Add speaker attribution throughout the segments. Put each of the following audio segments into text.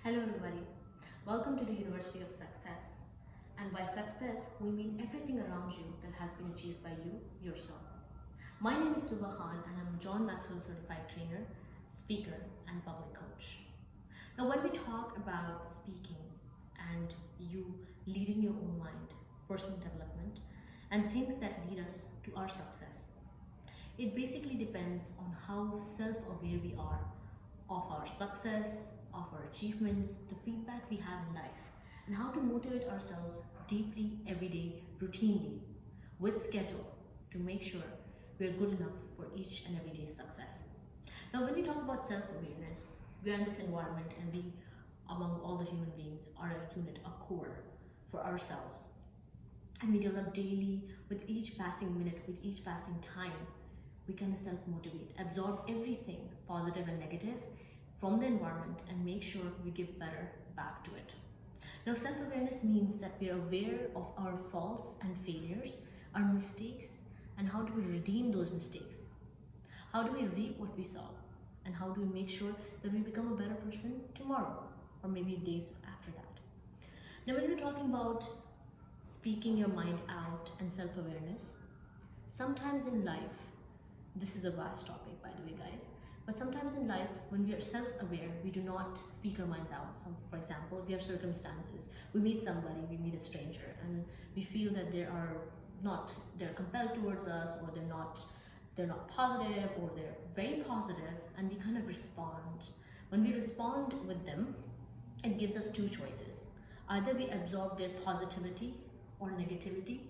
Speaker 1: Hello everybody, welcome to the University of Success. And by success, we mean everything around you that has been achieved by you yourself. My name is Tuba Khan and I'm a John Maxwell certified trainer, speaker and public coach. Now when we talk about speaking and you leading your own mind, personal development and things that lead us to our success, it basically depends on how self-aware we are of our success, of our achievements, the feedback we have in life, and how to motivate ourselves deeply, every day, routinely, with schedule to make sure we are good enough for each and every day's success. Now, when we talk about self-awareness, we are in this environment and we, among all the human beings, are a unit, a core for ourselves. And we develop daily with each passing minute, with each passing time. We kind of self-motivate, absorb everything, positive and negative, from the environment and make sure we give better back to it. Now, self-awareness means that we are aware of our faults and failures, our mistakes, and how do we redeem those mistakes? How do we reap what we sow? And how do we make sure that we become a better person tomorrow or maybe days after that? Now, when we're talking about speaking your mind out and self-awareness, sometimes in life, this is a vast topic, by the way, guys. But sometimes in life, when we are self-aware, we do not speak our minds out. So, for example, if we have circumstances, we meet somebody, we meet a stranger, and we feel that they're compelled towards us, or they're not positive, or they're very positive, and we kind of respond. When we respond with them, it gives us two choices. Either we absorb their positivity or negativity,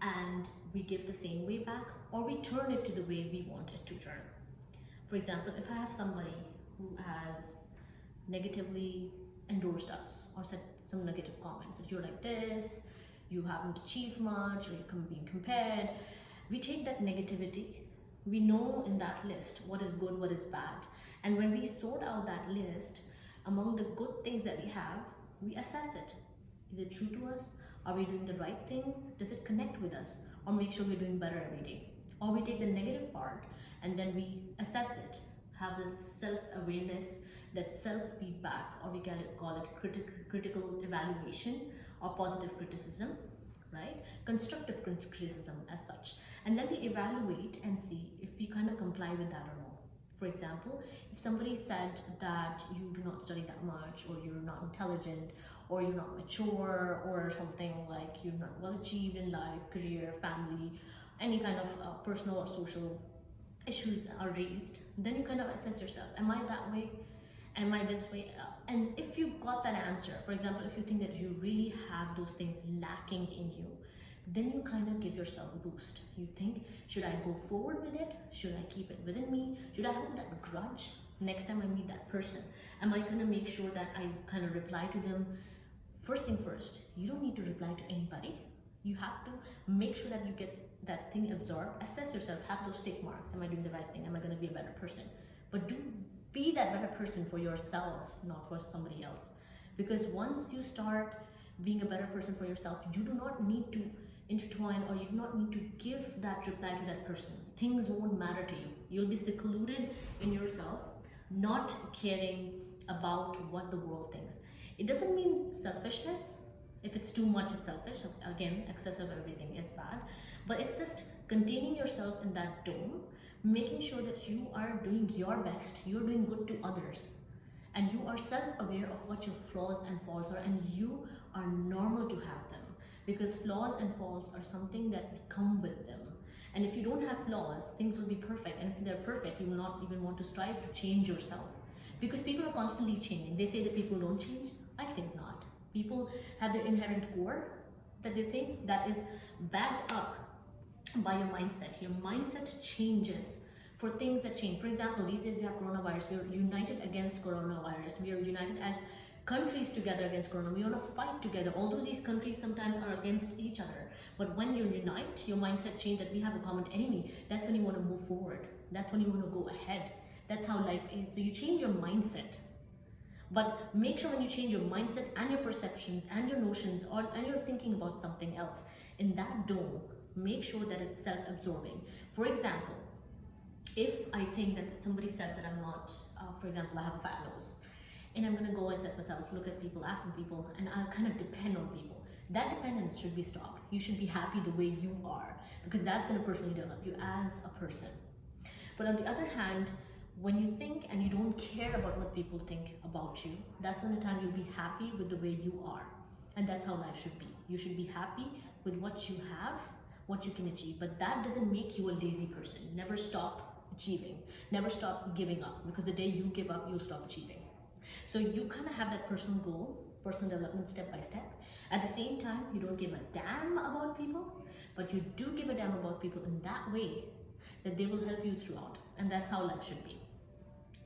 Speaker 1: and we give the same way back, or we turn it to the way we want it to turn. For example, if I have somebody who has negatively endorsed us or said some negative comments, that you're like this, you haven't achieved much, or you're being compared, we take that negativity, we know in that list what is good, what is bad, and when we sort out that list, among the good things that we have, we assess it. Is it true to us? Are we doing the right thing? Does it connect with us? Or make sure we're doing better every day? Or we take the negative part and then we assess it, have the self-awareness, that self-feedback, or we can call it critical evaluation or positive criticism, right? Constructive criticism as such. And then we evaluate and see if we kind of comply with that or not. For example, if somebody said that you do not study that much, or you're not intelligent, or you're not mature, or something like you're not well achieved in life, career, family, any kind of personal or social issues are raised, then you kind of assess yourself. Am I that way? Am I this way? And if you got that answer, for example, if you think that you really have those things lacking in you, then you kind of give yourself a boost. You think, should I go forward with it? Should I keep it within me? Should I hold that grudge next time I meet that person? Am I going to make sure that I kind of reply to them? First thing first, you don't need to reply to anybody. You have to make sure that you get that thing absorbed, assess yourself, have those tick marks. Am I doing the right thing? Am I going to be a better person? But be that better person for yourself, not for somebody else. Because once you start being a better person for yourself, you do not need to intertwine, or you do not need to give that reply to that person. Things won't matter to you. You'll be secluded in yourself, not caring about what the world thinks. It doesn't mean selfishness. If it's too much, it's selfish. Again, excess of everything is bad. But it's just containing yourself in that dome, making sure that you are doing your best, you're doing good to others, and you are self-aware of what your flaws and faults are, and you are normal to have them, because flaws and faults are something that come with them. And if you don't have flaws, things will be perfect, and if they're perfect, you will not even want to strive to change yourself, because people are constantly changing. They say that people don't change. I think not. People have their inherent core that they think that is backed up by your mindset. Your mindset changes for things that change. For example, these days we have coronavirus. We are united against coronavirus. We are united as countries together against corona. We want to fight together. Although these countries sometimes are against each other, but when you unite, your mindset change that we have a common enemy. That's when you want to move forward. That's when you want to go ahead. That's how life is. So you change your mindset. But make sure when you change your mindset and your perceptions and your notions, and you're thinking about something else, in that dome, make sure that it's self-absorbing. For example, if I think that somebody said that I'm not, for example, I have a fat nose, and I'm gonna go assess myself, look at people, ask some people, and I'll kind of depend on people. That dependence should be stopped. You should be happy the way you are, because that's gonna personally develop you as a person. But on the other hand, when you think and you don't care about what people think about you, that's when the time you'll be happy with the way you are. And that's how life should be. You should be happy with what you have, what you can achieve. But that doesn't make you a lazy person. Never stop achieving. Never stop giving up, because the day you give up, you'll stop achieving. So you kind of have that personal goal, personal development step by step. At the same time, you don't give a damn about people, but you do give a damn about people in that way that they will help you throughout. And that's how life should be.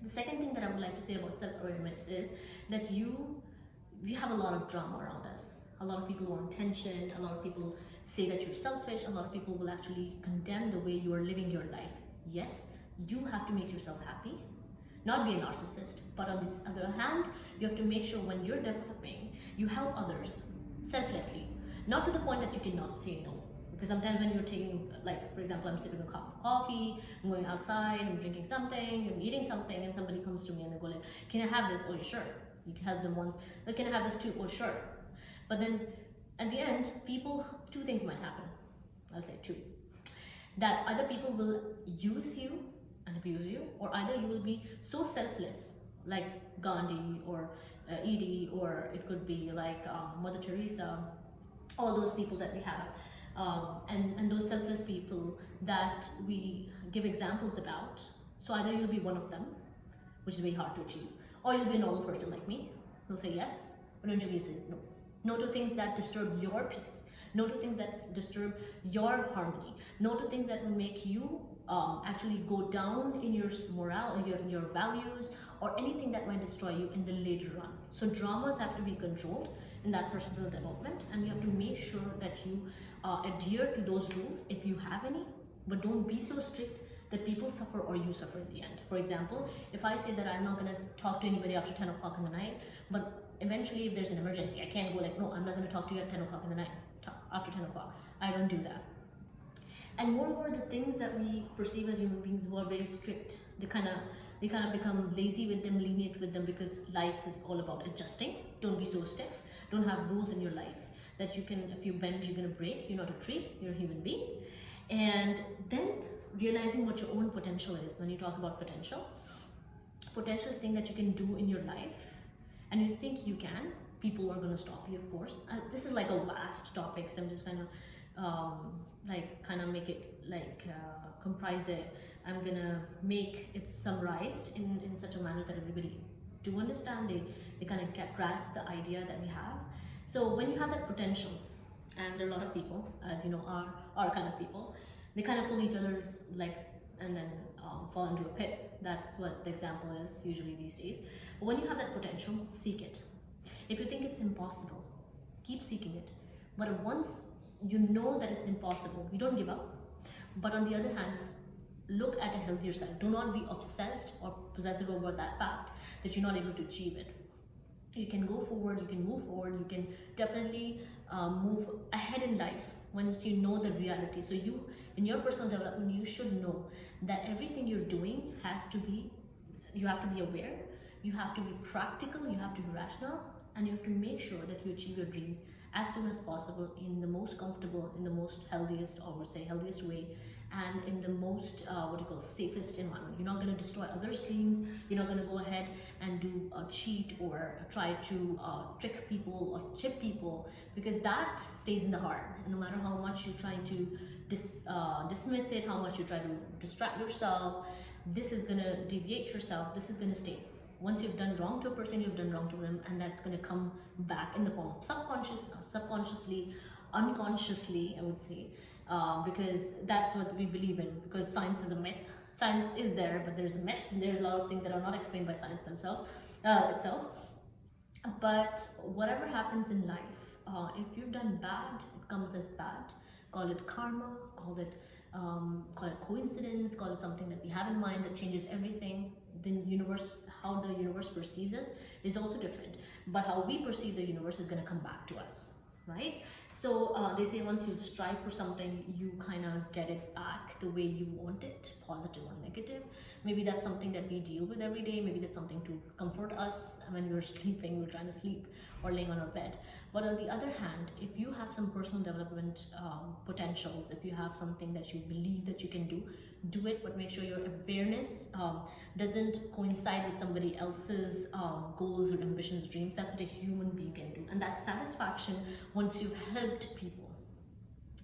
Speaker 1: The second thing that I would like to say about self-awareness is that we have a lot of drama around us. A lot of people want attention. A lot of people say that you're selfish. A lot of people will actually condemn the way you are living your life. Yes, you have to make yourself happy, not be a narcissist. But on this other hand, you have to make sure when you're developing, you help others selflessly, not to the point that you cannot say no. Because sometimes when you're taking, like for example, I'm sipping a cup of coffee, I'm going outside, I'm drinking something, I'm eating something, and somebody comes to me and they go like, can I have this? Oh, yeah, sure. You can help them once, but can I have this too? Oh, sure. But then at the end, two things might happen. I'll say two. That either people will use you and abuse you, or either you will be so selfless, like Gandhi or Edie, or it could be like Mother Teresa, all those people that we have. And those selfless people that we give examples about. So either you'll be one of them, which is very hard to achieve, or you'll be a normal person like me who'll say yes, but eventually say no. No to things that disturb your peace. No to things that disturb your harmony. No to things that will make you actually go down in your morale, in your values, or anything that might destroy you in the later run. So dramas have to be controlled in that personal development, and you have to make sure that you adhere to those rules if you have any, but don't be so strict that people suffer or you suffer in the end. For example, if I say that I'm not going to talk to anybody after 10 o'clock in the night, but eventually if there's an emergency, I can't go like, no, I'm not going to talk to you at 10 o'clock in the night, after 10 o'clock. I don't do that. And moreover, the things that we perceive as human beings who are very strict, we kind of become lazy with them, lenient with them, because life is all about adjusting. Don't be so stiff. Don't have rules in your life that you can, if you bend, you're going to break. You're not a tree, you're a human being. And then realizing what your own potential is. When you talk about potential is thing that you can do in your life, and you think you can, people are going to stop you, of course. This is like a vast topic, so I'm just going to make it comprise it. I'm gonna make it summarized in such a manner that everybody do understand. They kind of grasp the idea that we have. So when you have that potential, and there are a lot of people, as you know, our kind of people, they kind of pull each other's leg and then fall into a pit. That's what the example is usually these days. But when you have that potential, seek it. If you think it's impossible, keep seeking it. But once you know that it's impossible, you don't give up. But on the other hand, look at a healthier side. Do not be obsessed or possessive over that fact that you're not able to achieve it. You can go forward, you can move forward, you can definitely move ahead in life once you know the reality. So you, in your personal development, you should know that everything you're doing you have to be aware, you have to be practical, you have to be rational, and you have to make sure that you achieve your dreams as soon as possible in the most comfortable, in the most healthiest, or would say healthiest way, and in the most safest environment. You're not going to destroy others' dreams. You're not going to go ahead and do cheat or try to trick people or tip people, because that stays in the heart. And no matter how much you're trying to dismiss it, how much you try to distract yourself, this is going to deviate yourself. This is going to stay. Once you've done wrong to a person, you've done wrong to them, and that's going to come back in the form of subconsciously, unconsciously, I would say, because that's what we believe in. Because science is a myth. Science is there, but there's a myth, and there's a lot of things that are not explained by science itself. But whatever happens in life, if you've done bad, it comes as bad. Call it karma, call it coincidence, call it something that we have in mind that changes everything. The universe, how the universe perceives us is also different, but how we perceive the universe is going to come back to us, right? So they say once you strive for something, you kind of get it back the way you want it, positive or negative. Maybe that's something that we deal with every day. Maybe that's something to comfort us when we're sleeping, we're trying to sleep or laying on our bed. But on the other hand, if you have some personal development potentials, if you have something that you believe that you can do it, but make sure your awareness doesn't coincide with somebody else's goals or ambitions, dreams. That's what a human being can do. And that satisfaction, once you've helped people,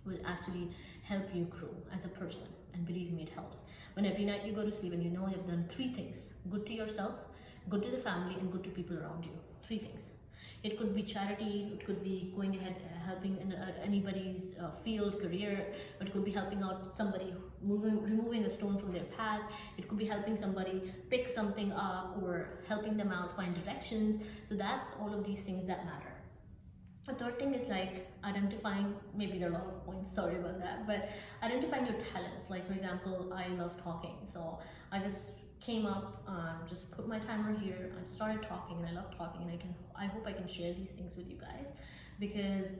Speaker 1: will actually help you grow as a person. And believe me, it helps. When every night you go to sleep and you know you've done 3 things: good to yourself, good to the family, and good to people around you. 3 things. It could be charity, it could be going ahead helping in anybody's field, career, it could be helping out somebody, removing a stone from their path, it could be helping somebody pick something up or helping them out find directions. So that's all of these things that matter. The third thing is like identifying, maybe there are a lot of points, sorry about that, but identifying your talents. Like for example, I love talking, so I just came up, just put my timer here, I started talking, and I love talking, and I hope I can share these things with you guys, because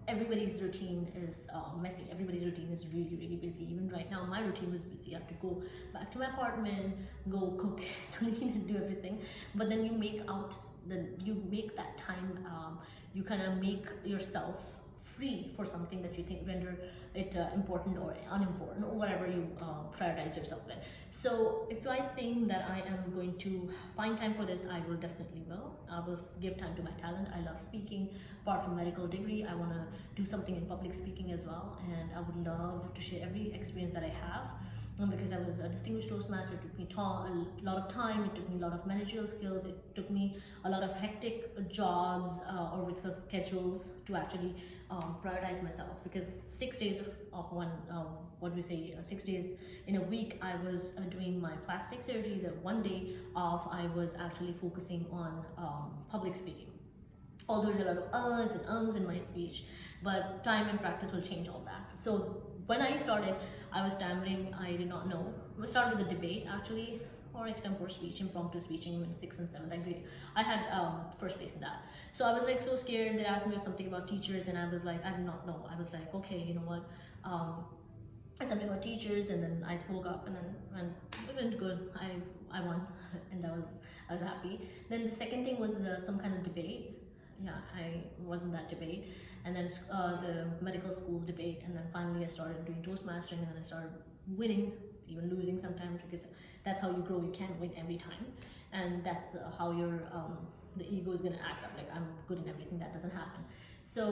Speaker 1: everybody's routine is messy. Everybody's routine is really busy. Even right now my routine was busy. I have to go back to my apartment, go cook, clean, and do everything. But then you make that time, you kind of make yourself free for something that you think render it important or unimportant, or whatever you prioritize yourself with. So if I think that I am going to find time for this, I will definitely I will give time to my talent. I love speaking. Apart from medical degree, I want to do something in public speaking as well, and I would love to share every experience that I have. Because I was a distinguished Toastmaster, it took me a lot of time, it took me a lot of managerial skills, it took me a lot of hectic jobs or with schedules to actually prioritize myself. Because 6 days of one, 6 days in a week, I was doing my plastic surgery. The one day off, I was actually focusing on public speaking. Although there's a lot of uhs and ums in my speech, but time and practice will change all that. So when I started, I was stammering, I did not know. We started with the debate actually, or extempore speech, impromptu speeching in 6th and 7th grade. I had first place in that. So I was like so scared. They asked me something about teachers, and I was like, I did not know. I was like, okay, you know what? Something about teachers, and then I spoke up, and then it went good. I won, and I was happy. Then the second thing was some kind of debate. Yeah, I was in that debate, and then the medical school debate, and then finally I started doing Toastmastering, and then I started winning, even losing sometimes, because that's how you grow. You can't win every time, and that's how your the ego is gonna act up like I'm good in everything. That doesn't happen. So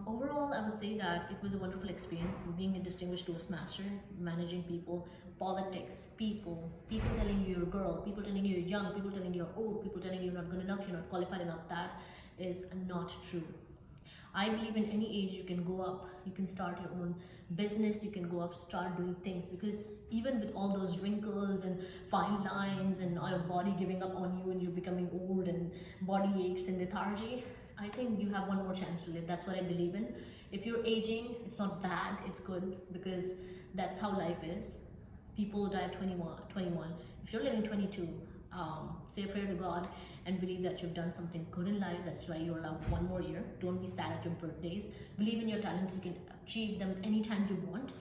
Speaker 1: overall, I would say that it was a wonderful experience being a distinguished Toastmaster, managing people, politics, people telling you you're a girl, people telling you you're young, people telling you you're old, people telling you you're not good enough, you're not qualified enough. That is not true. I believe in any age you can go up, you can start your own business, you can go up, start doing things, because even with all those wrinkles and fine lines and your body giving up on you and you're becoming old and body aches and lethargy, I think you have one more chance to live. That's what I believe in. If you're aging, it's not bad, it's good, because that's how life is. People die at 21. If you're living 22, say a prayer to God and believe that you've done something good in life. That's why you're allowed one more year. Don't be sad at your birthdays. Believe in your talents. You can achieve them anytime you want,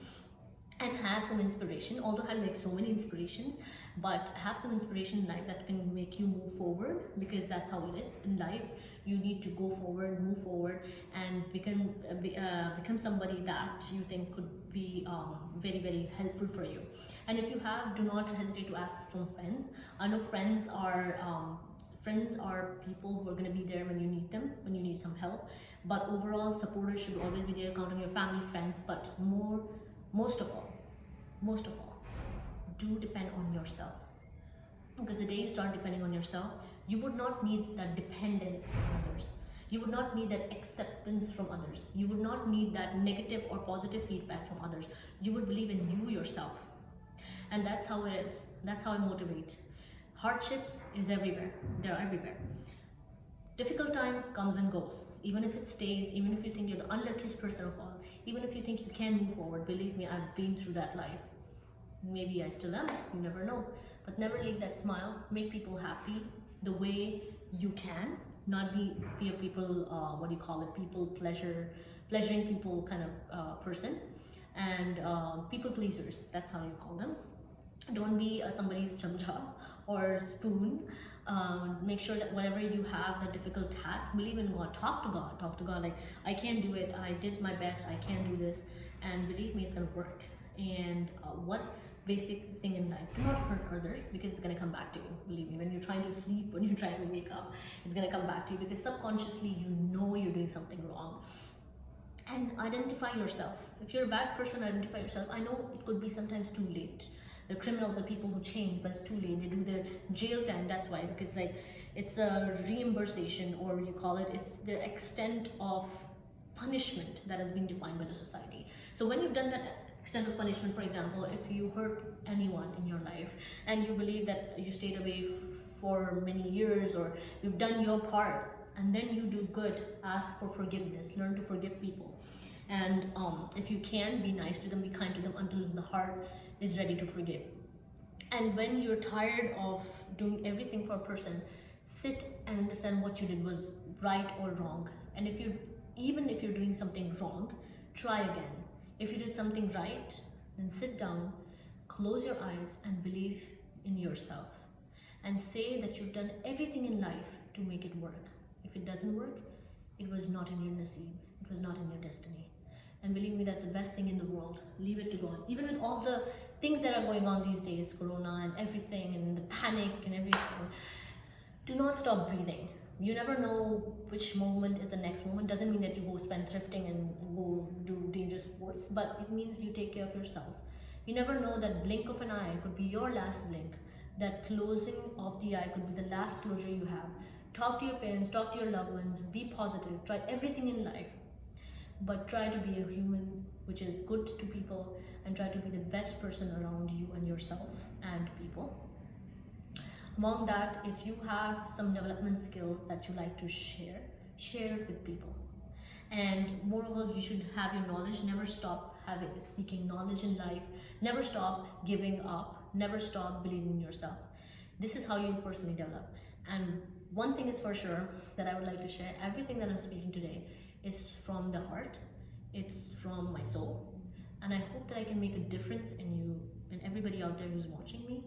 Speaker 1: and have some inspiration. Although I like so many inspirations, but have some inspiration in life that can make you move forward, because that's how it is in life. You need to go forward, move forward, and become somebody that you think could be very helpful for you. And if you have, do not hesitate to ask from friends. I know friends are people who are going to be there when you need them, when you need some help. But overall, supporters should always be there. Count on your family, friends, but most of all, do depend on yourself. Because the day you start depending on yourself, you would not need that dependence on others. You would not need that acceptance from others. You would not need that negative or positive feedback from others. You would believe in you yourself. And that's how it is. That's how I motivate. Hardships is everywhere. They're everywhere. Difficult time comes and goes. Even if it stays, even if you think you're the unluckiest person of all, even if you think you can move forward, believe me, I've been through that life. Maybe I still am, you never know. But never leave that smile. Make people happy the way you can. not be a people, what do you call it, pleasuring people kind of person, and people pleasers, that's how you call them. Don't be somebody's chamcha or spoon. Make sure that whenever you have the difficult task, believe in God. Talk to God. Like, I can't do it, I did my best, I can't do this, and believe me, it's gonna work. And what basic thing in life, do not hurt others, because it's gonna come back to you. Believe me, when you're trying to sleep, when you're trying to wake up, it's gonna come back to you, because subconsciously you know you're doing something wrong. And identify yourself. If you're a bad person, identify yourself. I know it could be sometimes too late. The criminals are people who change, but it's too late. They do their jail time, that's why, because like it's a reimbursement, or you call it, it's the extent of punishment that has been defined by the society. So when you've done that extent of punishment, for example, if you hurt anyone in your life and you believe that you stayed away for many years, or you've done your part, and then you do good, ask for forgiveness, learn to forgive people. And if you can, be nice to them, be kind to them until the heart is ready to forgive. And when you're tired of doing everything for a person, sit and understand what you did was right or wrong. And even if you're doing something wrong, try again. If you did something right, then sit down, close your eyes, and believe in yourself, and say that you've done everything in life to make it work. If it doesn't work, it was not in your naseeb, it was not in your destiny. And believe me, that's the best thing in the world. Leave it to God. Even with all the things that are going on these days, corona and everything, and the panic and everything, do not stop breathing. You never know which moment is the next moment. Doesn't mean that you go spend thrifting and go do dangerous sports, but it means you take care of yourself. You never know, that blink of an eye could be your last blink. That closing of the eye could be the last closure you have. Talk to your parents, talk to your loved ones, be positive, try everything in life. But try to be a human which is good to people, and try to be the best person around you and yourself and people. Among that, if you have some development skills that you like to share it with people. And moreover, you should have your knowledge. Never stop seeking knowledge in life. Never stop giving up. Never stop believing in yourself. This is how you personally develop. And one thing is for sure that I would like to share, everything that I'm speaking today is from the heart, it's from my soul, and I hope that I can make a difference in you and everybody out there who's watching me,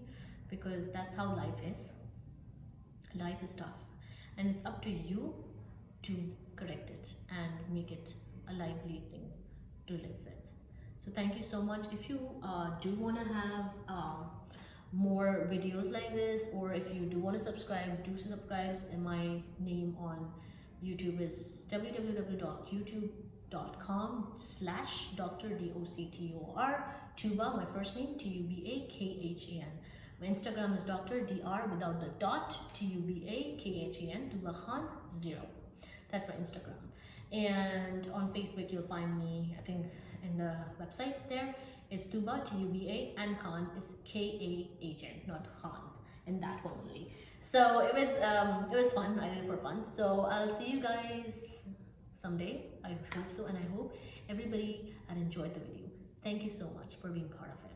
Speaker 1: because that's how life is. Life is tough, and it's up to you to correct it and make it a lively thing to live with. So thank you so much. If you do want to have more videos like this, or if you do want to subscribe, do subscribe. And my name on YouTube is www.youtube.com/Dr. DOCTOR Tuba, my first name, TUBAKHAN. My Instagram is Dr. DR without the dot, TUBAKHAN, Tuba Khan 0. That's my Instagram. And on Facebook you'll find me, I think in the websites there, it's Tuba, TUBA, and Khan is KAHN, not Khan, and that one only. So it was fun. I did it for fun. So I'll see you guys someday. I hope so, and I hope everybody had enjoyed the video. Thank you so much for being part of it.